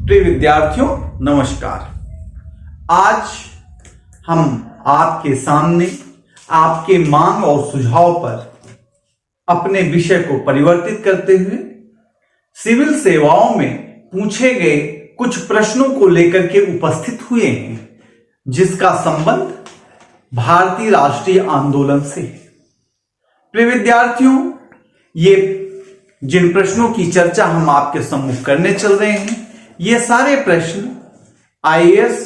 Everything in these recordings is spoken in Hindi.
प्रिय विद्यार्थियों नमस्कार। आज हम आपके सामने आपके मांग और सुझाव पर अपने विषय को परिवर्तित करते हुए सिविल सेवाओं में पूछे गए कुछ प्रश्नों को लेकर के उपस्थित हुए हैं, जिसका संबंध भारतीय राष्ट्रीय आंदोलन से है। प्रिय विद्यार्थियों, ये जिन प्रश्नों की चर्चा हम आपके सम्मुख करने चल रहे हैं, ये सारे प्रश्न आईएएस,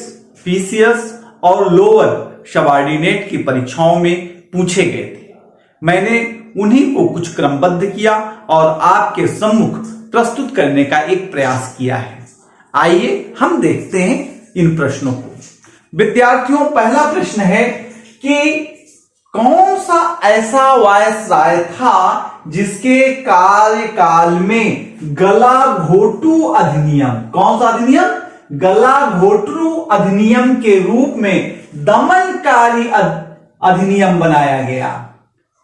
पीसीएस और लोअर सबऑर्डिनेट की परीक्षाओं में पूछे गए थे। मैंने उन्हीं को कुछ क्रमबद्ध किया और आपके सम्मुख प्रस्तुत करने का एक प्रयास किया है। आइए हम देखते हैं इन प्रश्नों को। विद्यार्थियों, पहला प्रश्न है कि कौन सा ऐसा वायसराय था जिसके कार्यकाल में गलाघोटू अधिनियम, कौन सा अधिनियम? गलाघोटू अधिनियम के रूप में दमनकारी अधिनियम बनाया गया।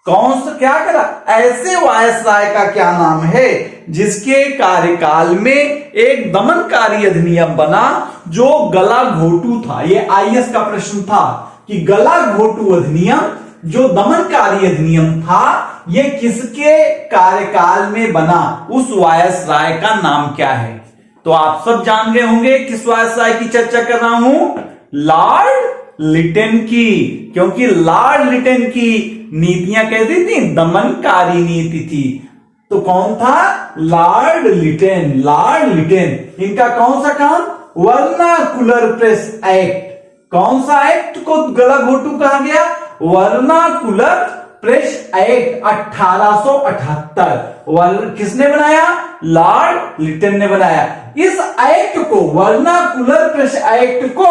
कौन सा, क्या करा? ऐसे वायसराय का क्या नाम है जिसके कार्यकाल में एक दमनकारी अधिनियम बना जो गलाघोटू था? ये आईएएस का प्रश्न था कि गलाघोटू अधिनियम जो दमनकारी अधिनियम था, ये किसके कार्यकाल में बना? उस वायसराय का नाम क्या है? तो आप सब जान गए होंगे किस वायसराय की चर्चा कर रहा हूं। लॉर्ड लिटन की, क्योंकि लॉर्ड लिटन की नीतियां कैसी थी? दमनकारी नीति थी। तो कौन था? लॉर्ड लिटन। लॉर्ड लिटन, इनका कौन सा काम? Vernacular press act. कौन सा एक्ट को गलाघोटू कहा गया? Vernacular press act 1878। किसने बनाया? लॉर्ड लिटन ने बनाया। इस एक्ट को, वर्नाकुलर प्रेस एक्ट को,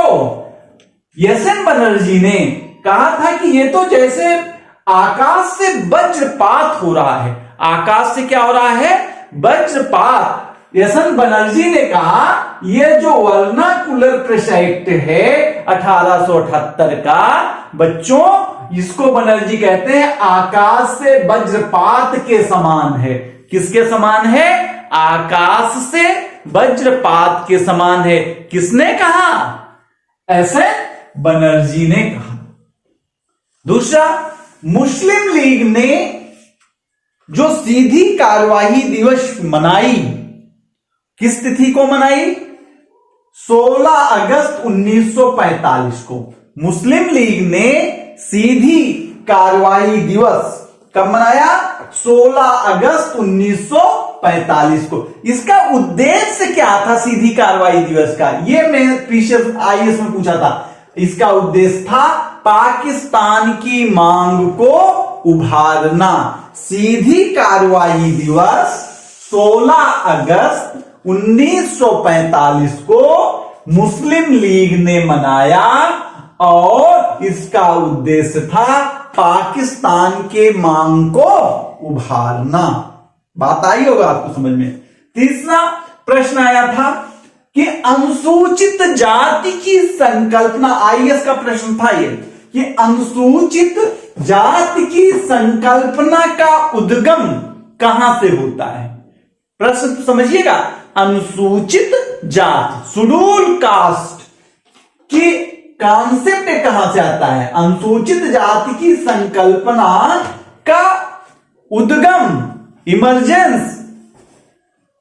एस.एन. बनर्जी ने कहा था कि ये तो जैसे आकाश से वज्रपात हो रहा है। आकाश से क्या हो रहा है? वज्रपात। एस.एन. बनर्जी ने कहा ये जो वर्नाकुलर प्रेस एक्ट है 1878 का, बच्चों इसको बनर्जी कहते हैं आकाश से वज्रपात के समान है। किसके समान है? आकाश से वज्रपात के समान है। किसने कहा? एस.एन. बनर्जी ने कहा। दूसरा, मुस्लिम लीग ने जो सीधी कार्यवाही दिवस मनाई, किस तिथि को मनाई? 16 अगस्त 1945 को। मुस्लिम लीग ने सीधी कार्यवाही दिवस कब मनाया? 16 अगस्त 1945 को। इसका उद्देश्य क्या था सीधी कार्यवाही दिवस का? ये मैं प्रीवियस आईएएस में पूछा था। इसका उद्देश्य था पाकिस्तान की मांग को उभारना। सीधी कार्यवाही दिवस 16 अगस्त 1945 को मुस्लिम लीग ने मनाया और इसका उद्देश्य था पाकिस्तान के मांग को उभारना। बात आई होगा आपको समझ में। तीसरा प्रश्न आया था कि अनुसूचित जाति की संकल्पना, आईएएस का प्रश्न था ये, कि अनुसूचित जाति की संकल्पना का उद्गम कहां से होता है? प्रश्न समझिएगा। अनुसूचित जाति, शेड्यूल कास्ट की कॉन्सेप्ट कहां से आता है? अनुसूचित जाति की संकल्पना का उद्गम, emergence,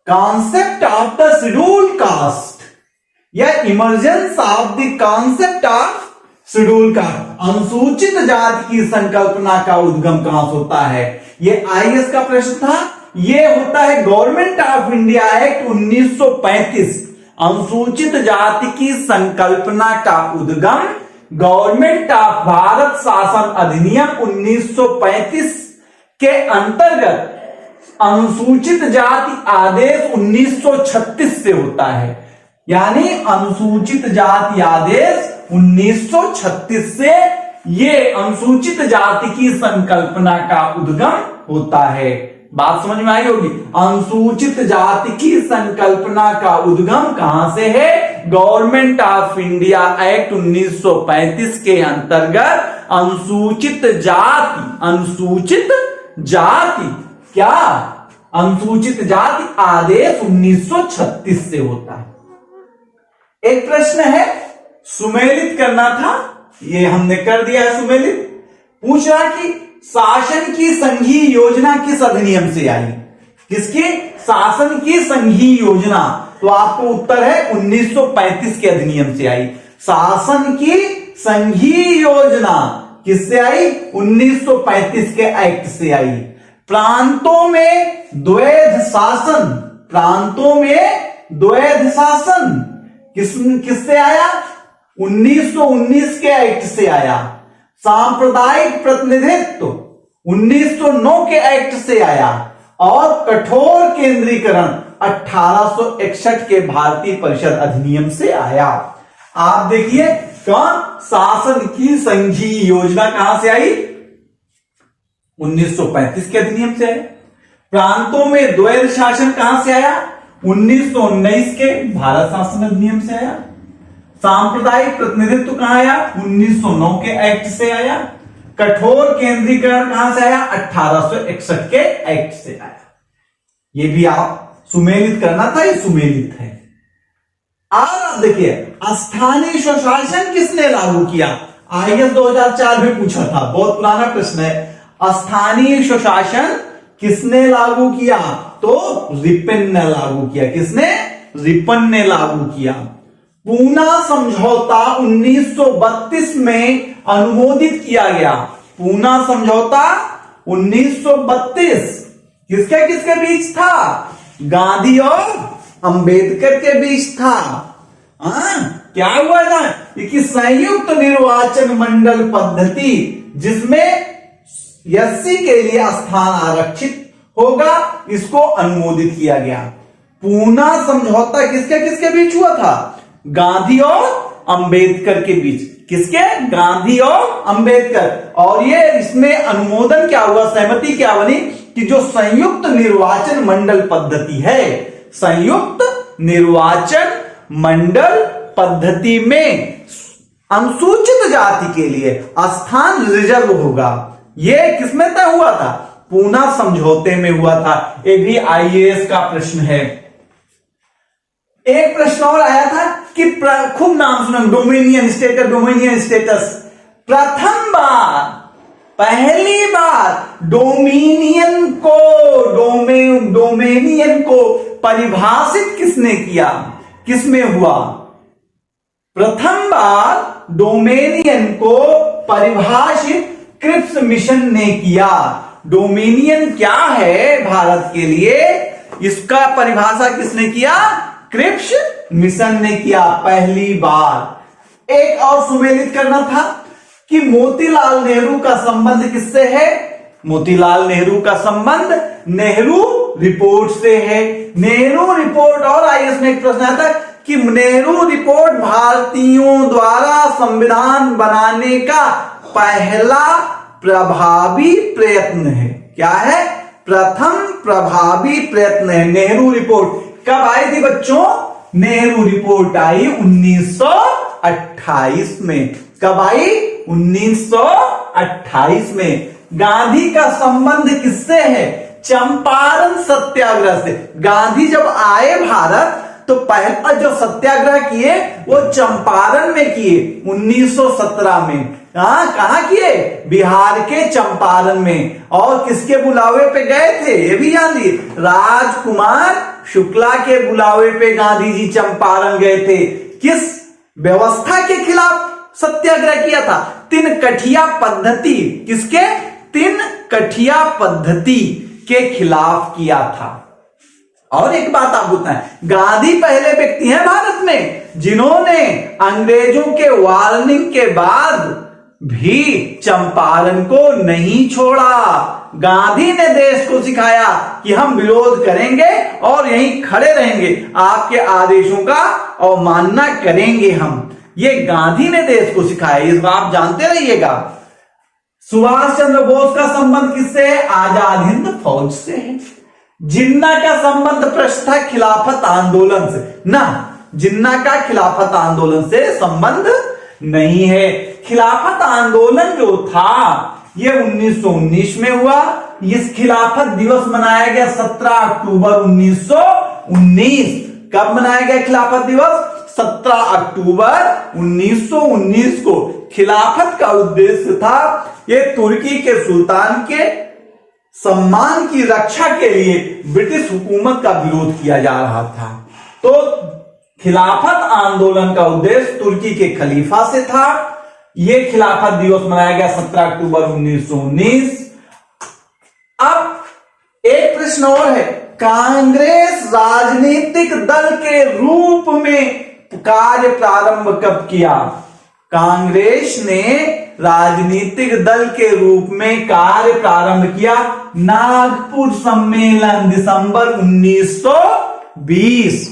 concept of the scheduled caste या emergence of the concept of scheduled caste. अनुसूचित जाति की संकल्पना का उद्गम कहां से होता है? यह आईएएस का प्रश्न था। यह होता है गवर्नमेंट ऑफ इंडिया एक्ट 1935। अनुसूचित जाति की संकल्पना का उद्गम गवर्नमेंट ऑफ भारत शासन अधिनियम 1935 के अंतर्गत अनुसूचित जाति आदेश 1936 से होता है। यानी अनुसूचित जाति आदेश 1936 से ये अनुसूचित जाति की संकल्पना का उद्गम होता है। बात समझ में आई होगी। अनुसूचित जाति की संकल्पना का उद्गम कहां से है? गवर्नमेंट ऑफ इंडिया एक्ट 1935 के अंतर्गत अनुसूचित जाति, अनुसूचित जाति क्या? अनुसूचित जाति आदेश 1936 से होता है। एक प्रश्न है, सुमेलित करना था, ये हमने कर दिया है सुमेलित। पूछ रहा कि शासन की संघीय योजना किस अधिनियम से आई? किसकी? शासन की संघीय योजना। तो आपको उत्तर है 1935 के अधिनियम से आई। शासन की संघीय योजना किससे आई? 1935 के एक्ट से आई। प्रांतों में द्वैध शासन, प्रांतों में द्वैध शासन किससे आया? 1919 के एक्ट से आया। सांप्रदायिक प्रतिनिधित्व 1909 के एक्ट से आया। और कठोर केंद्रीकरण 1861 के भारतीय परिषद अधिनियम से आया। आप देखिए कौन? शासन की संघीय योजना कहां से आई? 1935 के अधिनियम से आया। प्रांतों में द्वैध शासन कहां से आया? 1919 के भारत शासन अधिनियम से आया। सांप्रदायिक प्रतिनिधित्व कहां आया? 1909 के एक्ट से आया। कठोर केंद्रीकरण कहां से आया? 1861 के एक्ट से आया। ये भी आप सुमेलित करना था, ये सुमेलित है। और आप देखिए, स्थानीय स्वशासन किसने लागू किया? IAS 2004 में पूछा था, बहुत पुराना प्रश्न है। स्थानीय स्वशासन किसने लागू किया? तो रिपन ने लागू किया। किसने? रिपन ने लागू किया। पूना समझौता 1932 में अनुमोदित किया गया। पूना समझौता 1932 किसके किसके बीच था? गांधी और अंबेडकर के बीच था। क्या हुआ ना कि संयुक्त निर्वाचन मंडल पद्धति, जिसमें एससी के लिए स्थान आरक्षित होगा, इसको अनुमोदित किया गया। पूना समझौता किसके किसके बीच हुआ था? गांधी और अंबेडकर के बीच। किसके? गांधी और अंबेडकर। और ये इसमें अनुमोदन क्या हुआ, सहमति क्या बनी कि जो संयुक्त निर्वाचन मंडल पद्धति है, संयुक्त निर्वाचन मंडल पद्धति में अनुसूचित जाति के लिए स्थान रिजर्व होगा। ये किसमें तय हुआ था? पूना समझौते में हुआ था। ये भी IAS का प्रश्न है। एक प्रश्न और आया था कि खूब नाम सुना, डोमिनियन स्टेटस, डोमिनियन स्टेटस। प्रथम बार, पहली बार डोमिनियन को परिभाषित किसने किया? किसमें हुआ? प्रथम बार डोमिनियन को परिभाषित क्रिप्स मिशन ने किया। डोमिनियन क्या है भारत के लिए, इसका परिभाषा किसने किया? क्रिप्स मिशन ने किया पहली बार। एक और सुमेलित करना था कि मोतीलाल नेहरू का संबंध किससे है? मोतीलाल नेहरू का संबंध नेहरू रिपोर्ट से है। नेहरू रिपोर्ट, और IAS में एक प्रश्न आता है कि नेहरू रिपोर्ट भारतीयों द्वारा संविधान बनाने का पहला प्रभावी प्रयत्न है। क्या है? प्रथम प्रभावी प्रयत्न है नेहरू रिपोर्ट। कब आई थी बच्चों? नेहरू रिपोर्ट आई 1928 में। कब आई? 1928 में। गांधी का संबंध किससे है? चंपारण सत्याग्रह से। गांधी जब आए भारत तो पहला जो सत्याग्रह किए वो चंपारण में किए 1917 में। कहां किए? बिहार के चंपारण में। और किसके बुलावे पे गए थे ये भी जान लीजिए, राजकुमार शुक्ला के बुलावे पे गांधी जी चंपारण गए थे। किस व्यवस्था के खिलाफ सत्याग्रह किया था? तीन कठिया पद्धति। किसके? तीन कठिया पद्धति के खिलाफ किया था। और एक बात आप बताएं, गांधी पहले व्यक्ति हैं भारत में जिन्होंने अंग्रेजों के वार्निंग के बाद भी चंपारण को नहीं छोड़ा। गांधी ने देश को सिखाया कि हम विरोध करेंगे और यहीं खड़े रहेंगे, आपके आदेशों का अवमानना करेंगे हम। ये गांधी ने देश को सिखाया, इस बात आप जानते रहिएगा। सुभाष चंद्र बोस का संबंध किससे है? आजाद हिंद फौज से है। जिन्ना का संबंध प्रश्न था खिलाफत आंदोलन से ना, जिन्ना का खिलाफत आंदोलन से संबंध नहीं है। खिलाफत आंदोलन जो था ये 1919 में हुआ। इस खिलाफत दिवस मनाया गया 17 अक्टूबर 1919। कब मनाया गया खिलाफत दिवस? 17 अक्टूबर 1919 को। खिलाफत का उद्देश्य था ये तुर्की के सुल्तान के सम्मान की रक्षा के लिए ब्रिटिश हुकूमत का विरोध किया जा रहा था। तो खिलाफत आंदोलन का उद्देश्य तुर्की के खलीफा से था। यह खिलाफत दिवस मनाया गया 17 अक्टूबर 1919। अब एक प्रश्न और है, कांग्रेस राजनीतिक दल के रूप में कार्य प्रारंभ कब किया? कांग्रेस ने राजनीतिक दल के रूप में कार्य प्रारंभ किया नागपुर सम्मेलन दिसंबर 1920।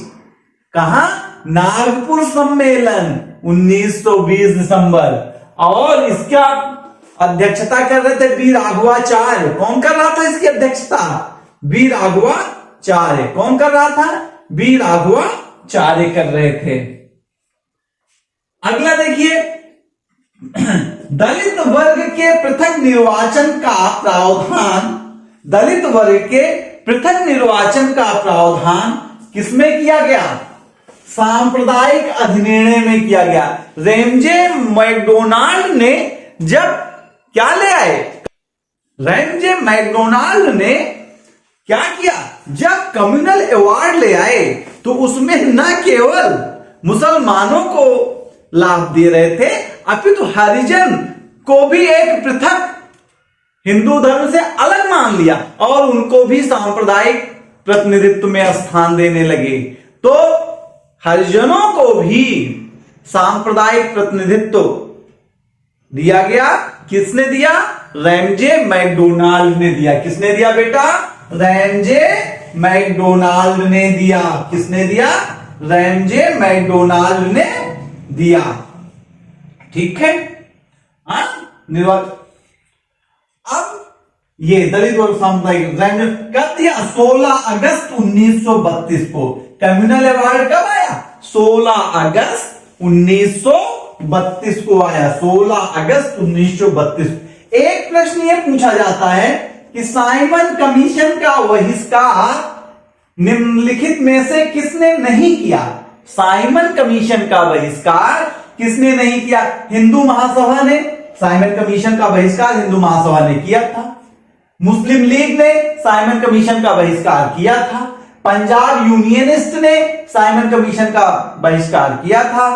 कहा? नागपुर सम्मेलन 1920 दिसंबर। और इसका अध्यक्षता कर रहे थे बी राघवाचार्य। कौन कर रहा था इसकी अध्यक्षता? बी राघवाचार्य। कौन कर रहा था? बी राघवाचार्य कर रहे थे। अगला देखिए, दलित वर्ग के पृथक निर्वाचन का प्रावधान। दलित वर्ग के पृथक निर्वाचन का प्रावधान किसमें किया गया? सांप्रदायिक अधिनियम में किया गया। रेमजे मैकडोनाल्ड ने जब क्या ले आए? रेमजे मैकडोनाल्ड ने क्या किया? जब कम्युनल अवार्ड ले आए तो उसमें न केवल मुसलमानों को लाभ दे रहे थे, अपितु हरिजन को भी एक पृथक हिंदू धर्म से अलग मान लिया और उनको भी सांप्रदायिक प्रतिनिधित्व में स्थान देने लगे। तो हरिजनों को भी सांप्रदायिक प्रतिनिधित्व दिया गया। किसने दिया? रेमजे मैकडोनाल्ड ने दिया। किसने दिया बेटा? रेमजे मैकडोनाल्ड ने दिया। किसने दिया? रेमजे मैकडोनाल्ड ने दिया। ठीक है। निर्वाचन अब ये दलित वर्ग सामुदायिक कब दिया? 16 अगस्त 1932 को। कम्युनल अवार्ड कब आया? 16 अगस्त 1932 को आया। 16 अगस्त 1932। एक प्रश्न ये पूछा जाता है कि साइमन कमीशन का बहिष्कार निम्नलिखित में से किसने नहीं किया? साइमन कमीशन का बहिष्कार किसने नहीं किया? हिंदू महासभा ने साइमन कमीशन का बहिष्कार हिंदू महासभा ने किया था। मुस्लिम लीग ने साइमन कमीशन का बहिष्कार किया था। पंजाब यूनियनिस्ट ने साइमन कमीशन का बहिष्कार किया था।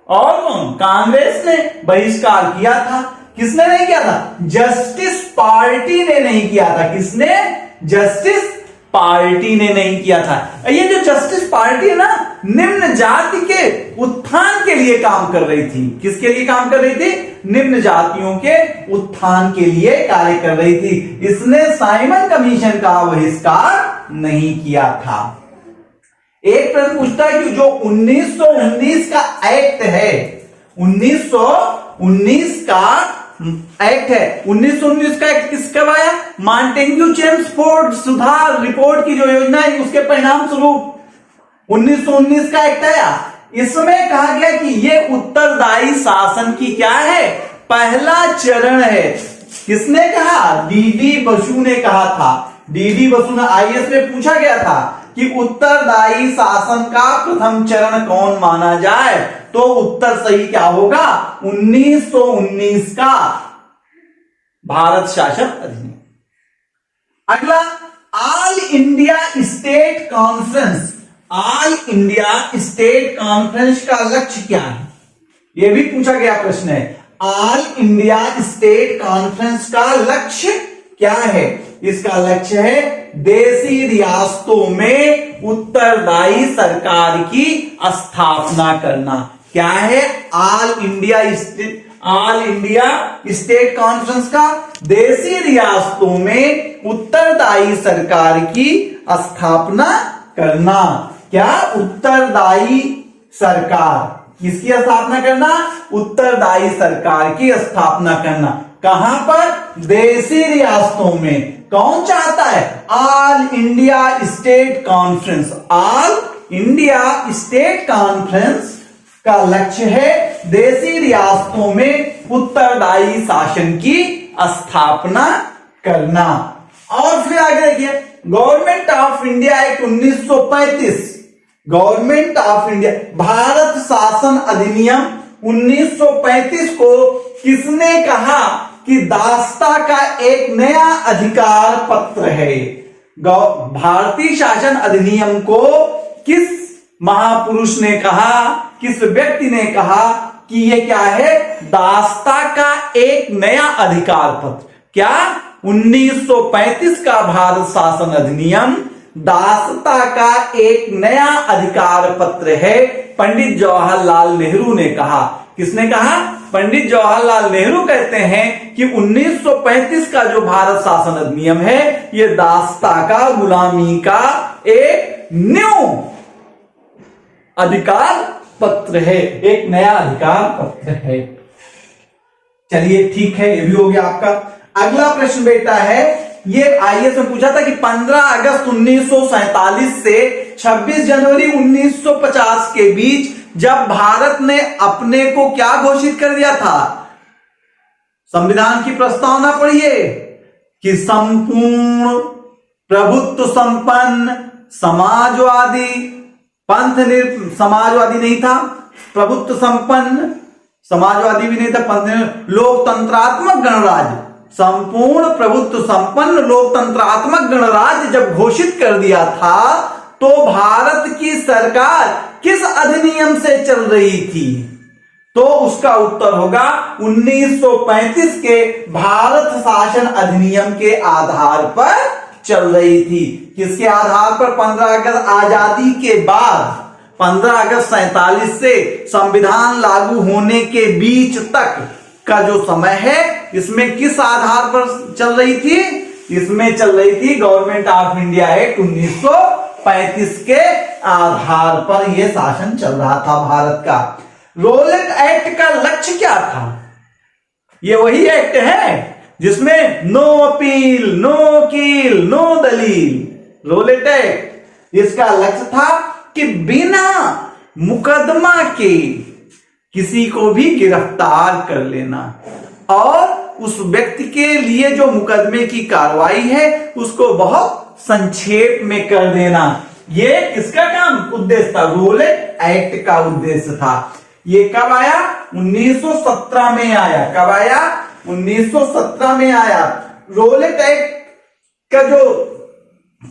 और कौन? कांग्रेस ने बहिष्कार किया था। किसने नहीं किया था? जस्टिस पार्टी ने नहीं किया था। किसने? जस्टिस पार्टी ने नहीं किया था। ये जो जस्टिस पार्टी है ना, निम्न जाति के उत्थान के लिए काम कर रही थी। किसके लिए काम कर रही थी? निम्न जातियों के उत्थान के लिए कार्य कर रही थी। इसने साइमन कमीशन का बहिष्कार नहीं किया था। एक प्रश्न पूछता है कि जो 1919 का एक्ट है, 1919 का एक्ट है, 1919 का एक्ट किस कब आया? मॉन्टेग्यू चेम्सफोर्ड सुधार रिपोर्ट की जो योजना है उसके परिणाम स्वरूप 1919 का एक्ट आया। इसमें कहा गया कि यह उत्तरदायी शासन की क्या है? पहला चरण है। किसने कहा? डीडी बसु ने कहा था। डीडी बसु ने आईएएस में पूछा गया था कि उत्तरदायी शासन का प्रथम चरण कौन माना जाए, तो उत्तर सही क्या होगा? 1919 का भारत शासन अधिनियम। अगला, all India state conference. All India state conference का लक्ष्य क्या है? यह भी पूछा गया प्रश्न है। ऑल इंडिया स्टेट कॉन्फ्रेंस का लक्ष्य क्या है? इसका लक्ष्य है देशी रियासतों में उत्तरदायी सरकार की स्थापना करना। क्या है? ऑल इंडिया स्टेट कॉन्फ्रेंस का देशी रियासतों में उत्तरदायी सरकार की स्थापना करना। क्या? उत्तरदायी सरकार किसकी स्थापना करना? उत्तरदायी सरकार की स्थापना करना। कहां पर? देशी रियासतों में। कौन चाहता है? All India state conference. All India state conference का लक्ष्य है देशी रियासतों में उत्तरदायी शासन की स्थापना करना। और फिर आगे देखिए, government of India act 1935। Government of India Bharat शासन अधिनियम 1935 को किसने कहा कि दासता का एक नया अधिकार पत्र है? भारतीय शासन अधिनियम को किस महापुरुष ने कहा, किस व्यक्ति ने कहा कि ये क्या है? दासता का एक नया अधिकार पत्र। क्या? 1935 का भारत शासन अधिनियम दासता का एक नया अधिकार पत्र है, पंडित जवाहरलाल नेहरू ने कहा। किसने कहा? पंडित जवाहरलाल नेहरू कहते हैं कि 1935 का जो भारत शासन अधिनियम है ये दासता का, गुलामी का एक न्यू अधिकार पत्र है, एक नया अधिकार पत्र है। चलिए ठीक है, ये भी हो गया आपका। अगला प्रश्न बेटा है, ये आईएएस में पूछा था कि 15 अगस्त 1947 से 26 जनवरी 1950 के बीच जब भारत ने अपने को क्या घोषित कर दिया था? संविधान की प्रस्तावना पढ़िए कि संपूर्ण प्रभुत्व संपन्न समाजवादी पंथ समाजवादी नहीं था, प्रभुत्व संपन्न समाजवादी भी नहीं था, पंथ लोकतंत्रात्मक गणराज्य, संपूर्ण प्रभुत्व संपन्न लोकतंत्रात्मक गणराज्य जब घोषित कर दिया था तो भारत की सरकार किस अधिनियम से चल रही थी? तो उसका उत्तर होगा 1935 के भारत शासन अधिनियम के आधार पर चल रही थी। किसके आधार पर? 15 अगस्त आजादी के बाद 15 अगस्त 47 से संविधान लागू होने के बीच तक का जो समय है इसमें किस आधार पर चल रही थी? इसमें चल रही थी गवर्नमेंट ऑफ इंडिया एक्ट 1935 के आधार पर यह शासन चल रहा था भारत का। रोलेट एक्ट का लक्ष्य क्या था? ये वही एक्ट है जिसमें नो अपील, नो वकील, नो दलील। रोलेट एक्ट, इसका लक्ष्य था कि बिना मुकदमा के किसी को भी गिरफ्तार कर लेना और उस व्यक्ति के लिए जो मुकदमे की कार्रवाई है उसको बहुत संक्षेप में कर देना। ये किसका काम उद्देश्य था? रोलेट एक्ट का उद्देश्य था। ये कब आया? 1917 में आया। कब आया? 1917 में आया। रोलेट एक्ट का जो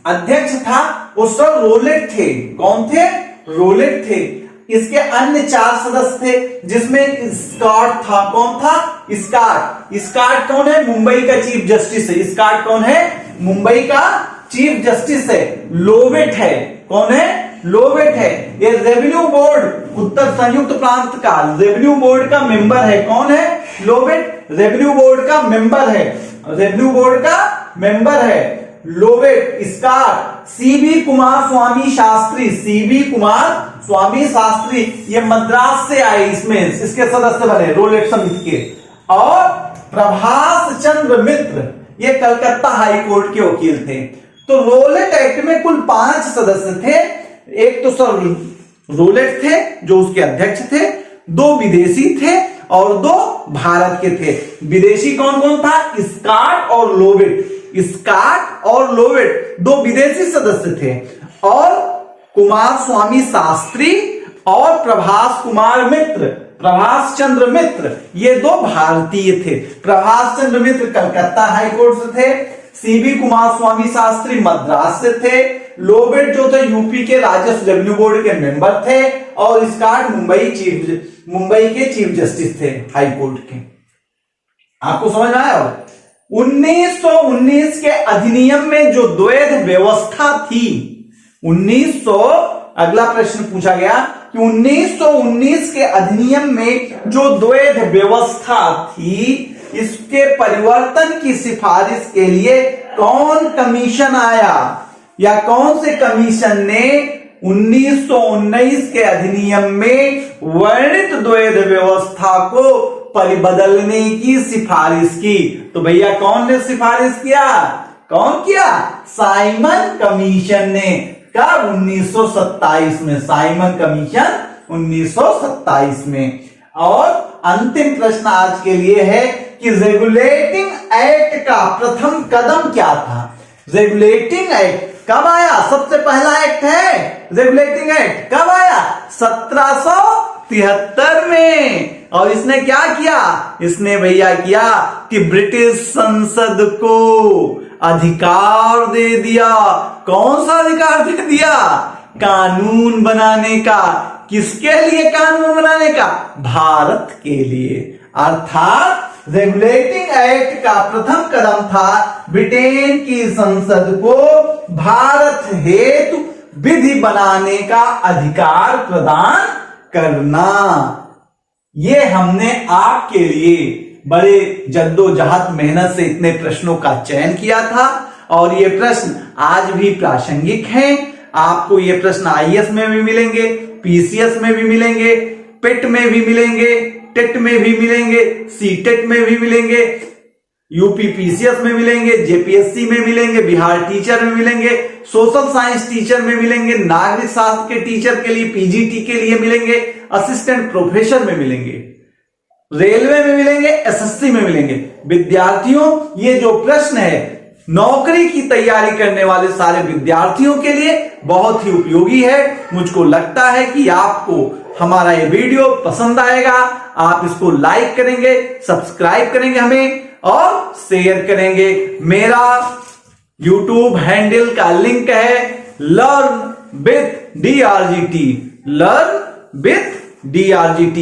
अध्यक्ष था वो सर रोलेट थे। कौन थे? रोलेट थे। इसके अन्य 4 सदस्य थे जिसमें स्कॉट था। कौन था? स्कॉट। स्कॉट कौन है? मुंबई का चीफ जस्टिस है। स्कॉट कौन है? मुंबई का चीफ जस्टिस है। लोवेट है। कौन है? लोवेट है। ये रेवेन्यू बोर्ड, उत्तर संयुक्त प्रांत का रेवेन्यू बोर्ड का मेंबर है। कौन है? लोवेट रेवेन्यू बोर्ड का मेंबर है। रेवेन्यू बोर्ड का मेंबर है लोवेट। स्कॉट। सीबी कुमार स्वामी शास्त्री। सीबी कुमार स्वामी शास्त्री ये मद्रास से आए, इसमें इसके सदस्य बने रोलेट समिति के। और प्रभाष चंद्र मित्र ये कलकत्ता हाई कोर्ट के वकील थे। तो रोलेट एक्ट में कुल 5 सदस्य थे। एक तो सर रोलेट थे जो उसके अध्यक्ष थे, 2 विदेशी थे और 2 भारत के थे। विदेशी कौन कौन था? स्कॉट और लोवेट। स्कॉट और लोवेट 2 विदेशी सदस्य थे और कुमार स्वामी शास्त्री और प्रभाष कुमार मित्र, प्रभाष चंद्र मित्र ये 2 भारतीय थे। प्रभाष चंद्र मित्र कलकत्ता हाई कोर्ट से थे। सीबी कुमार स्वामी शास्त्री मद्रास से थे। लोवेट जो थे यूपी के राजस्व रेवेन्यू बोर्ड के मेंबर थे और स्कॉट मुंबई के चीफ जस्टिस थे हाई कोर्ट के। आपको समझ में आया? 1919 के अधिनियम में जो द्वैध व्यवस्था थी, अगला प्रश्न पूछा गया कि 1919 के अधिनियम में जो द्वैध व्यवस्था थी इसके परिवर्तन की सिफारिश के लिए कौन कमीशन आया या कौन से कमीशन ने 1919 के अधिनियम में वर्णित द्वैध व्यवस्था को बदलने की सिफारिश की? तो भैया कौन ने सिफारिश किया? कौन किया? साइमन कमीशन ने। कब? 1927 में। साइमन कमीशन 1927 में। और अंतिम प्रश्न आज के लिए है कि रेगुलेटिंग एक्ट का प्रथम कदम क्या था? रेगुलेटिंग एक्ट कब आया? सबसे पहला एक्ट है रेगुलेटिंग एक्ट। कब आया? 1973 में। और इसने क्या किया? इसने भैया किया कि ब्रिटिश संसद को अधिकार दे दिया। कौन सा अधिकार दे दिया? कानून बनाने का। किसके लिए कानून बनाने का? भारत के लिए। अर्थात रेगुलेटिंग एक्ट का प्रथम कदम था ब्रिटेन की संसद को भारत हेतु विधि बनाने का अधिकार प्रदान करना। ये हमने आपके लिए बड़े जद्दोजहद मेहनत से इतने प्रश्नों का चयन किया था और ये प्रश्न आज भी प्रासंगिक हैं। आपको ये प्रश्न आईएएस में भी मिलेंगे, पीसीएस में भी मिलेंगे, पेट में भी मिलेंगे, टेट में भी मिलेंगे, सीटेट में भी मिलेंगे, यूपी पीसीएस में मिलेंगे, जेपीएससी में मिलेंगे, बिहार टीचर में मिलेंगे, सोशल साइंस टीचर में मिलेंगे, नागरिक शास्त्र के टीचर के लिए पीजीटी के लिए मिलेंगे, असिस्टेंट प्रोफेसर में मिलेंगे, रेलवे में मिलेंगे, एसएससी में मिलेंगे। विद्यार्थियों, ये जो प्रश्न है नौकरी की तैयारी करने वाले सारे विद्यार्थियों के लिए बहुत ही उपयोगी है। मुझको लगता है कि आपको हमारा ये वीडियो पसंद आएगा। आप इसको लाइक करेंगे, सब्सक्राइब करेंगे हमें और शेयर करेंगे। मेरा YouTube हैंडल का लिंक है learn with DRGT, learn with DRGT,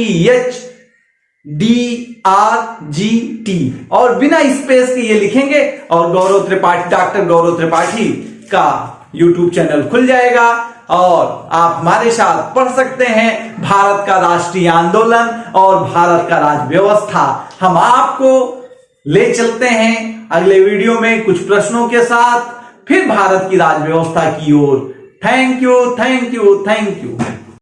LEARNWITH DRGT और बिना स्पेस के ये लिखेंगे और गौरव त्रिपाठी, डॉक्टर गौरव त्रिपाठी का YouTube चैनल खुल जाएगा और आप हमारे साथ पढ़ सकते हैं भारत का राष्ट्रीय आंदोलन और भारत का राज्य व्यवस्था। हम आपको ले चलते हैं अगले वीडियो में कुछ प्रश्नों के साथ फिर भारत की राज्य व्यवस्था की ओर। Thank you, thank you, thank you.